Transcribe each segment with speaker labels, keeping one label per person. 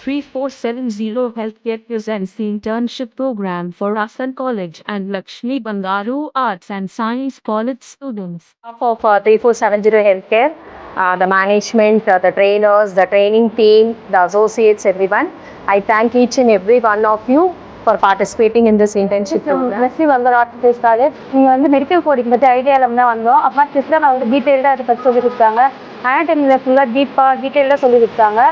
Speaker 1: 3470 Healthcare presents the internship program for Rasan College and Lakshmi Bangaru Arts and Science College students.
Speaker 2: Of 3470 Healthcare, the management, the trainers, the training team, the associates, everyone. I thank each and every one of you for participating in this internship program.
Speaker 3: Lakshmi Bangaru Arts College. நீங்கள் வந்து medical coding பற்றி ஐடியாவில் தான் வந்தோம். அப்பா system அவங்க டீட்டெயில்டாக அதை பற்றி சொல்லி கொடுத்தாங்க. ஆனாட்டமியில் ஃபுல்லாக டீட்டெயிலாக சொல்லி கொடுத்தாங்க.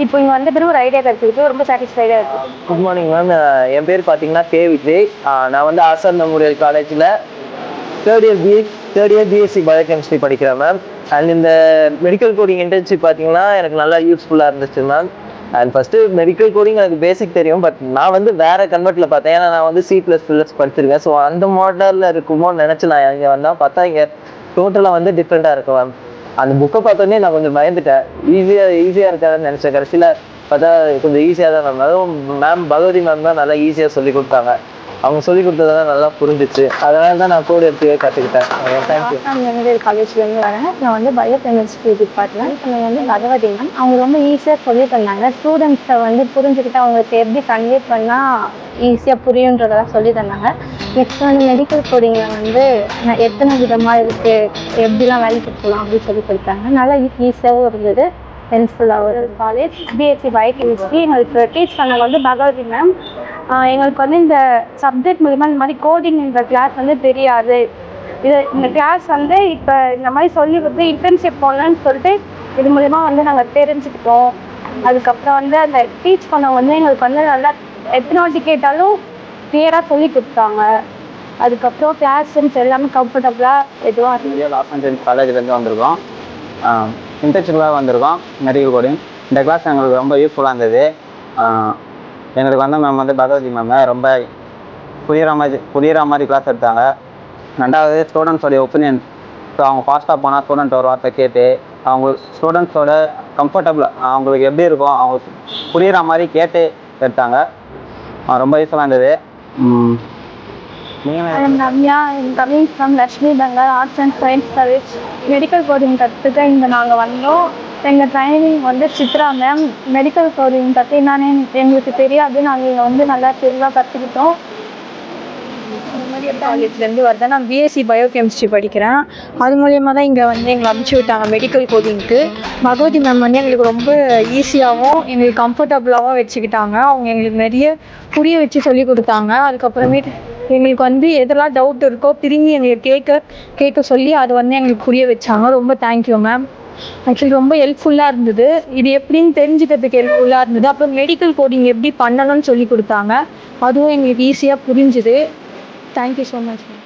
Speaker 3: இப்போ இங்கே வந்த பிறகு ஒரு ஐடியா கிடச்சிருக்கு, ரொம்ப சாட்டிஸ்ஃபைடாக இருக்குது.
Speaker 4: Good morning ma'am. என் பேர் பார்த்தீங்கன்னா கே விஜய். நான் வந்து ஆசார் மெமோரியல் காலேஜில் தேர்ட் இயர் பிஎஸ்சி பயோகெமிஸ்ட்ரி படிக்கிறேன் மேம். அண்ட் இந்த மெடிக்கல் கோடிங் இன்டர்ன்ஷிப் பார்த்தீங்கன்னா எனக்கு நல்லா யூஸ்ஃபுல்லாக இருந்துச்சு ma'am. And first medical coding எனக்கு பேசிக் தெரியும், பட் நான் வந்து வேறு கன்வெர்ட்டில் பார்த்தேன். ஏன்னா நான் வந்து C++ படிச்சிருக்கேன். ஸோ அந்த மாடலில் இருக்குமோன்னு நினச்சி நான் இங்கே வந்தால் பார்த்தா இங்கே டோட்டலாக வந்து டிஃப்ரெண்ட்டாக இருக்கும் மேம். அந்த புக்கை பார்த்தோன்னே நான் கொஞ்சம் பயந்துட்டேன். ஈஸியாக இருக்காதுன்னு நினச்சேன். கடைசியில் பார்த்தா கொஞ்சம் ஈஸியாக தான் மேம். அதுவும் மேம் பகவதி மேம் தான் நல்லா ஈஸியாக சொல்லி கொடுத்தாங்க. அவங்க சொல்லி கொடுத்ததெல்லாம் நல்லா புரிஞ்சிச்சு. அதனால தான் நான் கோடு எடுத்து கற்றுக்கிட்டேன். தேங்க்யூ.
Speaker 3: நான் காலேஜ்லேருந்து வரேன். நான் வந்து பயோகெமிஸ்ட்ரி டிபார்ட்மெண்ட். நான் வந்து பகவதி மேம் அவங்க ரொம்ப ஈஸியாக சொல்லி தந்தாங்க. ஸ்டூடெண்ட்ஸை வந்து புரிஞ்சுக்கிட்டு அவங்களுக்கு எப்படி கன்வே பண்ணால் ஈஸியாக புரியுன்றதெல்லாம் சொல்லி தந்தாங்க. நெக்ஸ்ட் வந்து மெடிக்கல் கோடிங்கில் வந்து எத்தனை விதமாக இருக்குது, எப்படிலாம் வேலைக்கு போகலாம் அப்படின்னு சொல்லி கொடுத்தாங்க. நல்லா ஈஸியாகவும் இருந்தது, ஹெல்ப்ஃபுல்லாகவும் ஒரு காலேஜ். பிஎஸ்சி பயோகெமிஸ்ட்ரி எங்களுக்கு டீச் பண்ணவங்க வந்து பகவதி மேம். எங்களுக்கு வந்து இந்த சப்ஜெக்ட் மூலிமா இந்த மாதிரி கோடிங்ன்ற கிளாஸ் வந்து தெரியாது. இந்த கிளாஸ் வந்து இப்போ இந்த மாதிரி சொல்லி கொடுத்து இன்டர்ன்ஷிப் போகலான்னு சொல்லிட்டு இது மூலிமா வந்து நாங்கள் தெரிஞ்சுக்கிட்டோம். அதுக்கப்புறம் வந்து அந்த டீச் பண்ணவங்க வந்து எங்களுக்கு வந்து நல்லா எத்தனை வாட்டி கேட்டாலும் கிளியராக சொல்லி கொடுத்தாங்க. அதுக்கப்புறம் கிளாஸ் ரூம்ஸ் எல்லாமே கம்ஃபர்டபுளாக எதுவும்
Speaker 5: லாஸ் ஏஞ்சல்ஸ் காலேஜ்லேருந்து வந்திருக்கோம். இன்டர்ன்ஷிப்பாக வந்திருக்கோம் மெடிக்கல் கோடிங். இந்த கிளாஸ் எங்களுக்கு ரொம்ப யூஸ்ஃபுல்லாக இருந்தது. எங்களுக்கு வந்து மேம் வந்து பகவதி மேம் ரொம்ப புரியிற மாதிரி கிளாஸ் எடுத்தாங்க. ரெண்டாவது ஸ்டூடெண்ட்ஸோடைய ஒப்பீனியன். ஸோ அவங்க ஃபாஸ்ட்டாக போனால் ஸ்டூடெண்ட் ஒரு வார்த்தை கேட்டு அவங்க ஸ்டூடெண்ட்ஸோட கம்ஃபர்டபுள் அவங்களுக்கு எப்படி இருக்கும் அவங்க புரிகிற மாதிரி கேட்டு எடுத்தாங்க. ரொம்ப யூஸ்ஃபுல்லாக இருந்தது.
Speaker 3: Ramya coming from Lakshmi Bhangarh arts and science college. Medical coding கற்றுக்க இங்கே நாங்கள் வந்தோம். எங்கள் ட்ரைனிங் வந்து சித்ரா மேம். மெடிக்கல் கோடிங் பற்றி என்னன்னு எங்களுக்கு தெரியாது, நாங்கள் இங்கே வந்து நல்லா தெளிவாக கற்றுக்கிட்டோம்.
Speaker 6: காலேஜ்லேருந்து வரேன். நான் பிஎஸ்சி பயோகெமிஸ்ட்ரி படிக்கிறேன். அது மூலயமா தான் இங்கே வந்து எங்களை அனுப்பிச்சி விட்டாங்க மெடிக்கல் கோடிங்க்கு. பகவதி மேம் வந்து எங்களுக்கு ரொம்ப ஈஸியாகவும் எங்களுக்கு கம்ஃபர்டபுளாகவும் வச்சுக்கிட்டாங்க. அவங்க எங்களுக்கு நிறைய புரிய வச்சு சொல்லி கொடுத்தாங்க. அதுக்கப்புறமேட்டு எங்களுக்கு வந்து எதெல்லாம் டவுட் இருக்கோ திரும்பி எங்களுக்கு கேட்க சொல்லி அதை வந்து எங்களுக்கு புரிய வச்சாங்க. ரொம்ப தேங்க்யூ மேம். ஆக்சுவலி ரொம்ப ஹெல்ப்ஃபுல்லாக இருந்தது. இது எப்படின்னு தெரிஞ்சுக்கிறதுக்கு ஹெல்ப்ஃபுல்லாக இருந்தது. அப்புறம் மெடிக்கல் கோடிங் எப்படி பண்ணணும்னு சொல்லி கொடுத்தாங்க. அதுவும் எங்களுக்கு ஈஸியாக புரிஞ்சுது. Thank you so much ma'am.